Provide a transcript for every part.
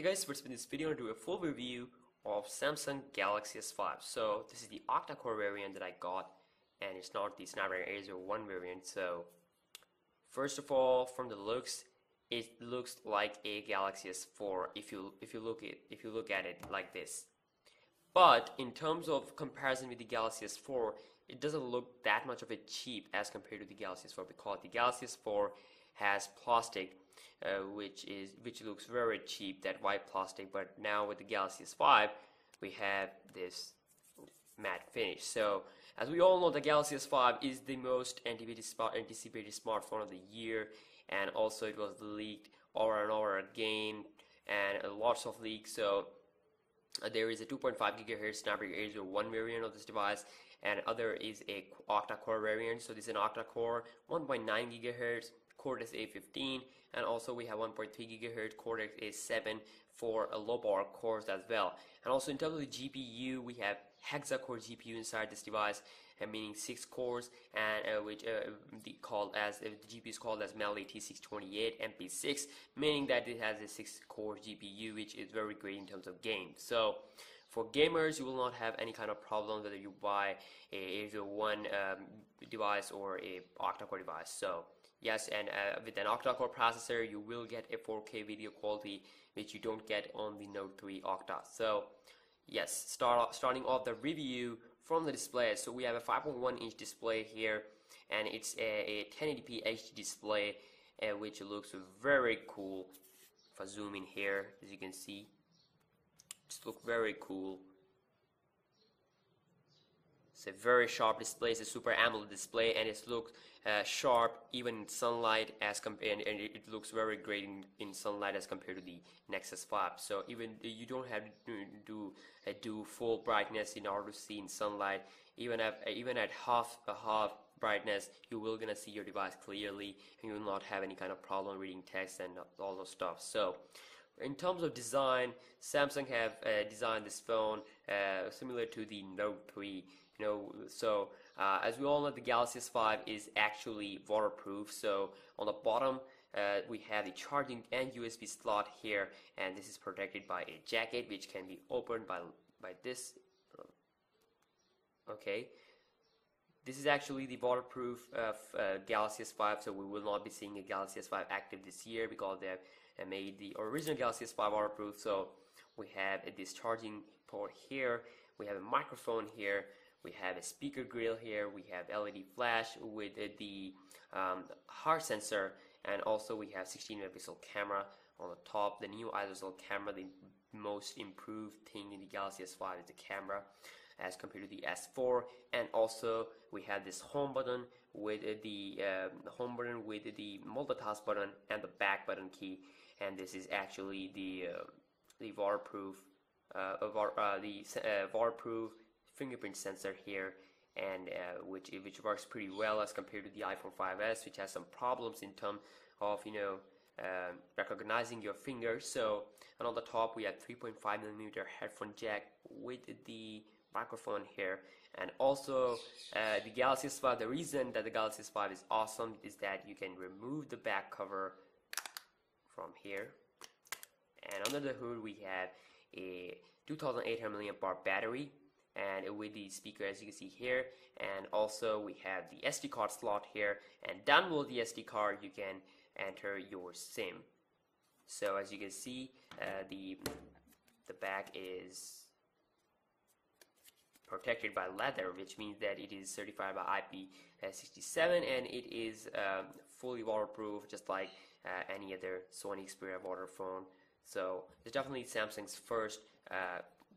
Hey guys, first in this video I'm going to do a full review of Samsung Galaxy S5. So this is the octa-core variant that I got, and it's not the Snapdragon 801 variant. So first of all, from the looks, it looks like a Galaxy S4 if you look at it like this. But in terms of comparison with the Galaxy S4, it doesn't look that much of a cheap as compared to the Galaxy S4, because the Galaxy S4 has plastic, which looks very cheap, that white plastic. But now with the Galaxy S5, we have this matte finish. So as we all know, the Galaxy S5 is the most anticipated smartphone of the year, and also it was leaked over and over again, and lots of leaks. So there is a 2.5 GHz Snapdragon 801 variant of this device, and other is a octa-core variant. So this is an octa-core 1.9 GHz Cortex A15, and also we have 1.3 GHz Cortex A7 for low power cores as well. And also in terms of the GPU, we have hexa-core GPU inside this device, meaning 6 cores, and the GPU is called as Mali T628 MP6, meaning that it has a 6-core GPU, which is very great in terms of games. So for gamers, you will not have any kind of problem whether you buy a 801 device or a octa-core device. So yes, and with an octa-core processor, you will get a 4K video quality, which you don't get on the Note 3 Octa. So yes, starting off the review from the display. So we have a 5.1-inch display here, and it's a 1080p HD display, which looks very cool. If I zoom in here, as you can see, it looks very cool. It's a very sharp display. It's a Super AMOLED display, and it looks sharp even in sunlight, and it looks very great in sunlight as compared to the Nexus 5. So even you don't have to do full brightness in order to see in sunlight. Even at half brightness, you will gonna see your device clearly, and you will not have any kind of problem reading text and all those stuff. So in terms of design, Samsung have designed this phone similar to the Note 3. So as we all know, the Galaxy S5 is actually waterproof. So on the bottom, we have the charging and USB slot here, and this is protected by a jacket which can be opened by this. Okay, this is actually the waterproof Galaxy S5. So we will not be seeing a Galaxy S5 active this year, because they have made the original Galaxy S5 waterproof. So we have this charging port here, we have a microphone here, we have a speaker grill here, we have LED flash with the heart sensor, and also we have 16-megapixel camera on the top. The new ISO camera, the most improved thing in the Galaxy S5 is the camera as compared to the S4. And also we have this home button with the multitask button and the back button key, and this is actually the waterproof waterproof fingerprint sensor here, and which works pretty well as compared to the iPhone 5s, which has some problems in terms of recognizing your fingers. So, and on the top we have 3.5mm headphone jack with the microphone here. And also the Galaxy S5, the reason that the Galaxy S5 is awesome is that you can remove the back cover from here, and under the hood we have a 2800 mAh battery, and with the speaker, as you can see here. And also we have the SD card slot here, and down below the SD card you can enter your SIM. So as you can see, the back is protected by leather, which means that it is certified by IP67, and it is fully waterproof, just like any other Sony Xperia water phone. So it's definitely Samsung's first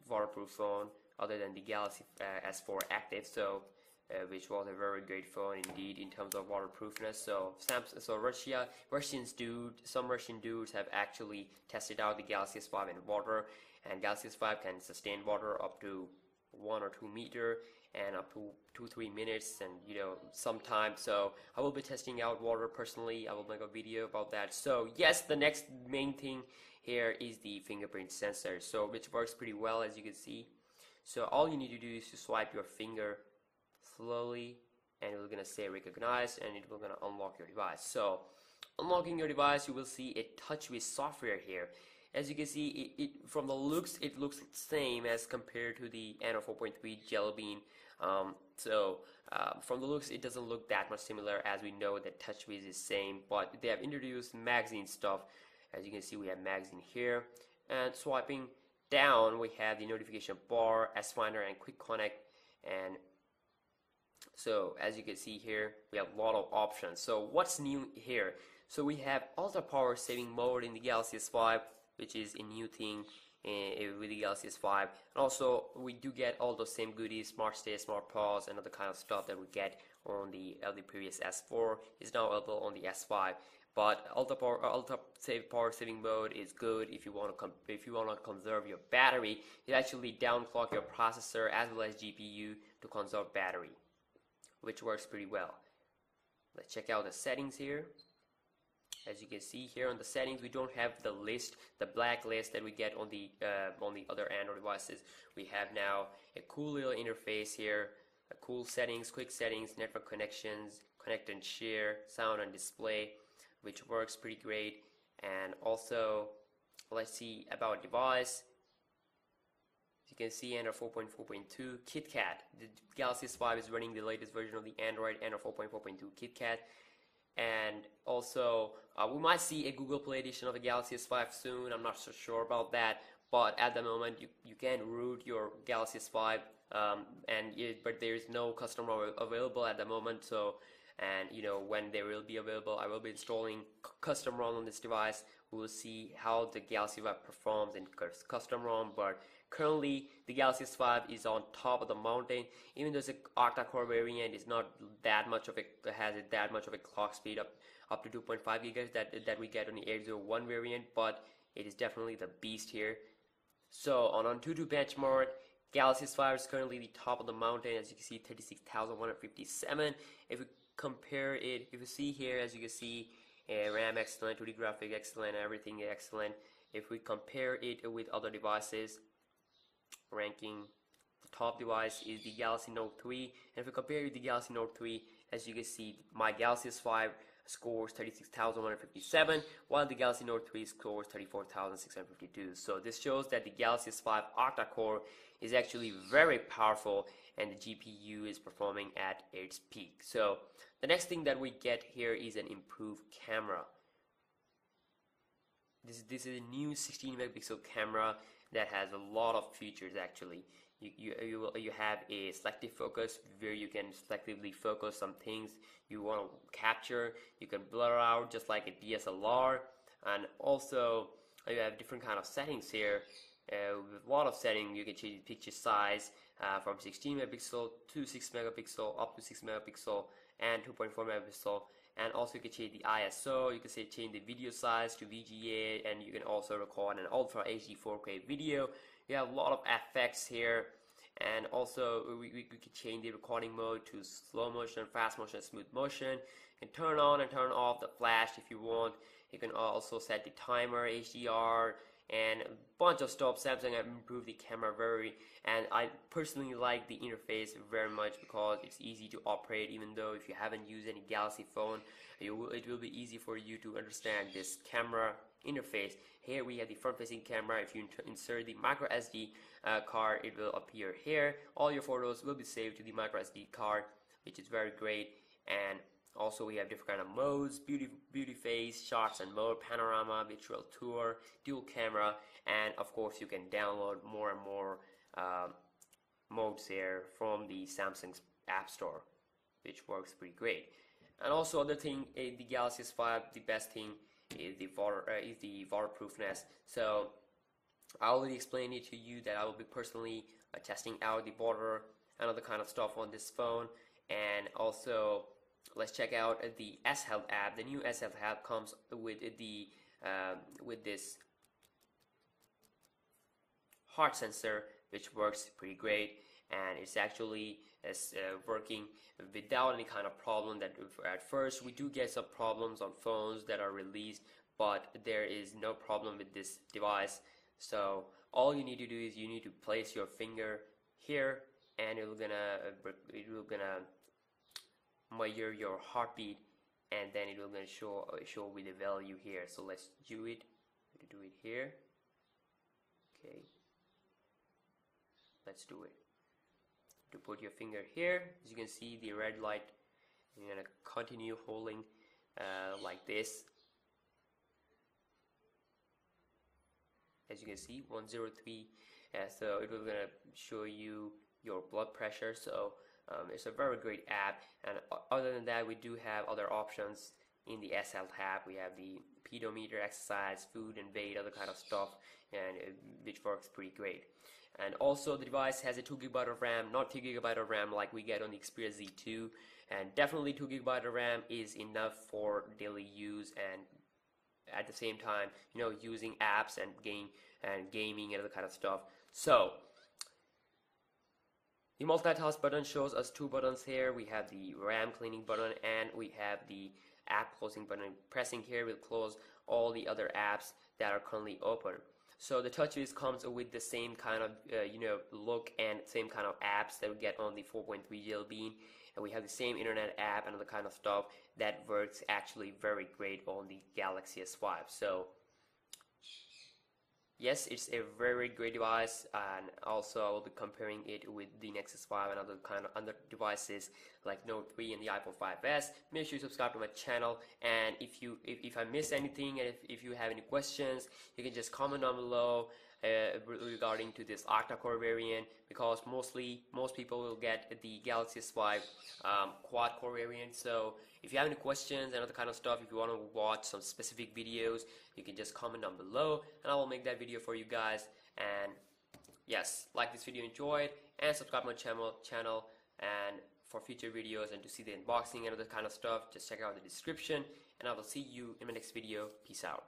waterproof phone, other than the Galaxy S4 Active, so which was a very great phone indeed in terms of waterproofness. So some Russian dudes have actually tested out the Galaxy S5 in water, and Galaxy S5 can sustain water up to 1 or 2 meters and up to 2-3 minutes, and sometimes. So I will be testing out water personally. I will make a video about that. So yes, the next main thing here is the fingerprint sensor, so which works pretty well, as you can see. So all you need to do is to swipe your finger slowly, and it's gonna say recognize, and it will gonna unlock your device. So unlocking your device, you will see a TouchWiz software here, As you can see, from the looks, it looks the same as compared to the Android 4.3 Jelly Bean. From the looks, it doesn't look that much similar, as we know that TouchWiz is same, but they have introduced magazine stuff. As you can see, we have magazine here, and swiping down, we have the notification bar, S-Finder, and Quick Connect. And so as you can see here, we have a lot of options. So what's new here? So we have ultra power saving mode in the Galaxy S5, which is a new thing with the Galaxy S5. And also we do get all those same goodies, smart stay, smart pause, and other kind of stuff that we get on the previous S4 is now available on the S5. But ultra power saving mode is good if you want to conserve your battery. It actually downclock your processor as well as GPU to conserve battery, which works pretty well. Let's check out the settings here. As you can see here on the settings, we don't have the list, the black list that we get on the other Android devices. We have now a cool little interface here, a cool settings, quick settings, network connections, connect and share, sound and display, which works pretty great. And also, let's see about device. You can see Android 4.4.2 KitKat. The Galaxy S5 is running the latest version of the Android 4.4.2 KitKat. And also, we might see a Google Play edition of the Galaxy S5 soon. I'm not so sure about that, but at the moment you can root your Galaxy S5, but there is no custom ROM available at the moment. So, and when they will be available, I will be installing custom ROM on this device. We will see how the Galaxy S5 performs in custom ROM, but currently the Galaxy S5 is on top of the mountain. Even though it's an octa-core variant, it's not that much of a clock speed up to 2.5 gigahertz that we get on the 801 variant, but it is definitely the beast here. So on AnTuTu benchmark, Galaxy S5 is currently the top of the mountain. As you can see, 36,157. If we compare it, if you see here, as you can see, RAM excellent, 2D graphic excellent, everything excellent. If we compare it with other devices, ranking, the top device is the Galaxy Note 3, and if we compare it with the Galaxy Note 3, as you can see, my Galaxy S5 scores 36,157, while the Galaxy Note 3 scores 34,652. So this shows that the Galaxy S5 octa-core is actually very powerful, and the GPU is performing at its peak. So the next thing that we get here is an improved camera. This is a new 16 megapixel camera that has a lot of features. Actually, you have a selective focus where you can selectively focus some things you want to capture. You can blur out just like a DSLR, and also you have different kind of settings here. With a lot of settings, you can change the picture size from 16 megapixel to 6 megapixel up to 6 megapixel and 2.4 megapixel. And also you can change the ISO, you can change the video size to VGA, and you can also record an Ultra HD 4K video. You have a lot of effects here, and also we can change the recording mode to slow motion, fast motion, smooth motion. You can turn on and turn off the flash if you want. You can also set the timer, HDR, and a bunch of stuff. Samsung have improved the camera and I personally like the interface very much because it's easy to operate. Even though if you haven't used any Galaxy phone, it will be easy for you to understand this camera interface. Here we have the front-facing camera. If you insert the micro SD card, it will appear here. All your photos will be saved to the micro SD card, which is very great. And also we have different kind of modes: beauty phase, shots and mode, panorama, virtual tour, dual camera, and of course you can download more and more modes here from the Samsung's App Store, which works pretty great. And also other thing, the Galaxy S5, the best thing is the waterproofness. So I already explained it to you that I will be personally testing out the water and other kind of stuff on this phone. And also let's check out the S Health app. The new S Health app comes with the with this heart sensor, which works pretty great, and it's actually working without any kind of problem. That at first we do get some problems on phones that are released, but there is no problem with this device. So all you need to do is you need to place your finger here, and it will gonna measure your heartbeat, and then it will gonna show with the value here. So let's do it here. Okay, let's do it. To put your finger here, as you can see the red light, you're gonna continue holding like this. As you can see, 103. So it will gonna show you your blood pressure. So it's a very great app. And other than that, we do have other options in the SL tab. We have the pedometer, exercise, food and weight, other kind of stuff, and which works pretty great. And also the device has a 2 GB of RAM, not 3 GB of RAM like we get on the Xperia Z2, and definitely 2 GB of RAM is enough for daily use, and at the same time, you know, using apps and gaming and other kind of stuff. So the multitask button shows us 2 buttons here. We have the RAM cleaning button and we have the app closing button. Pressing here will close all the other apps that are currently open. So the TouchWiz comes with the same kind of you know, look and same kind of apps that we get on the 4.3 Jelly Bean, and we have the same internet app and other kind of stuff that works actually very great on the Galaxy S5. So yes, it's a very great device, and also I will be comparing it with the Nexus 5 and other devices like Note 3 and the iPhone 5s. Make sure you subscribe to my channel, and if I miss anything, and if you have any questions, you can just comment down below regarding to this octa-core variant, because most people will get the Galaxy S5 quad-core variant. So if you have any questions and other kind of stuff, if you want to watch some specific videos, you can just comment down below and I will make that video for you guys. And yes, like this video, enjoy it, and subscribe to my channel, and for future videos and to see the unboxing and other kind of stuff, just check out the description, and I will see you in my next video. Peace out.